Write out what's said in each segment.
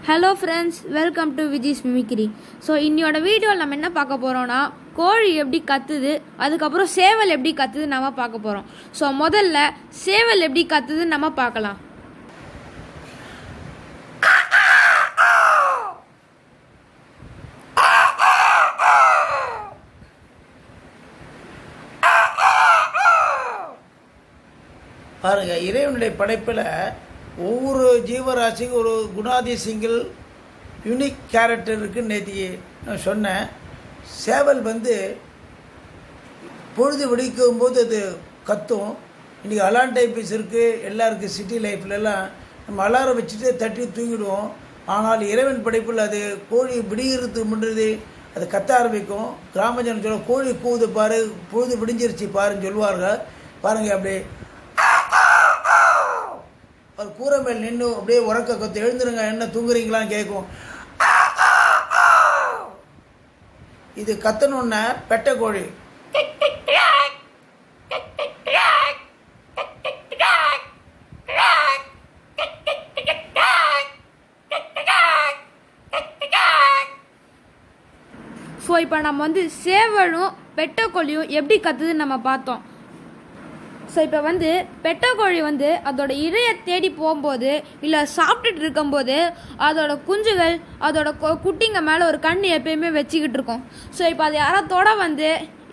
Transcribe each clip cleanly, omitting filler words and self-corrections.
Hello friends, welcome to Viji's mimicry. So இன்னையோட வீடியோவில் நம்ம என்ன பார்க்க போகிறோன்னா, கோழி எப்படி கத்துது, அதுக்கப்புறம் சேவல் எப்படி கத்துது நம்ம பார்க்க போகிறோம். ஸோ முதல்ல சேவல் எப்படி கத்துதுன்னு நம்ம பார்க்கலாம். பாருங்க, இறைவனுடைய படைப்பில் ஒவ்வொரு ஜீவராசிக்கும் ஒரு குணாதிசயங்கள் யூனிக் கேரக்டர் இருக்குன்னு நேற்று நான் சொன்னேன். சேவல் பொழுது வெடிக்கும் போது அது கத்தும். இன்றைக்கி அலாரம் டைப்பீஸ் இருக்குது, எல்லாருக்கும் சிட்டி லைஃப்லலாம் நம்ம அலாரம் வச்சுட்டு தட்டி தூங்கிடுவோம். ஆனால் இறைவன் படைப்பில் அது கோழி விடிகிறதுக்கு முன்றது அது கத்த ஆரம்பிக்கும். கிராம ஜனம் சொல்ல, கோழி கூவுது பாரு, பொழுது விடிஞ்சிருச்சு பாருன்னு சொல்லுவார்கள். பாருங்கள், அப்படியே ஒரு கூரை மேல் நின்று அப்படியே உறக்க கத்து, எழுந்துருங்க, என்ன தூங்குறீங்களான்னு கேட்கும். இது கத்தணுன்னா பெட்டை கோழி. ஸோ இப்போ நம்ம சேவலும் பெட்டைக்கோழியும் எப்படி கத்துதுன்னு நம்ம பார்த்தோம். ஸோ இப்போ பெட்டைக்கோழி அதோட இரையை தேடி போகும்போது இல்லை சாப்பிட்டுட்டு இருக்கும்போது அதோட குஞ்சுகள் அதோட குட்டிங்க மேலே ஒரு கண்ணு எப்பயுமே வச்சுக்கிட்டு இருக்கும். ஸோ இப்போ அது யாராத்தோட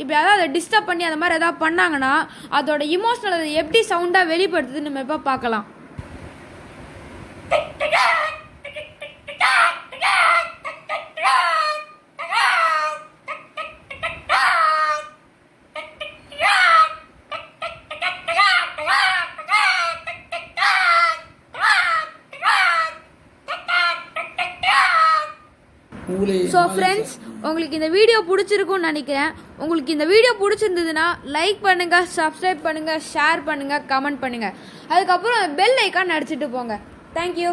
இப்போ யாராவது அதை டிஸ்டர்ப் பண்ணி அந்த மாதிரி எதாவது பண்ணாங்கன்னா அதோட இமோஷனல் அதை எப்படி சவுண்டாக வெளிப்படுத்துதுன்னு நம்ம இப்போ பார்க்கலாம். ஸோ ஃப்ரெண்ட்ஸ், உங்களுக்கு இந்த வீடியோ பிடிச்சிருக்குன்னு நினைக்கிறேன். உங்களுக்கு இந்த வீடியோ பிடிச்சிருந்ததுன்னா லைக் பண்ணுங்கள், சப்ஸ்கிரைப் பண்ணுங்கள், ஷேர் பண்ணுங்கள், கமெண்ட் பண்ணுங்கள். அதுக்கப்புறம் பெல் ஐக்கான் அடிச்சுட்டு போங்க. தேங்க்யூ.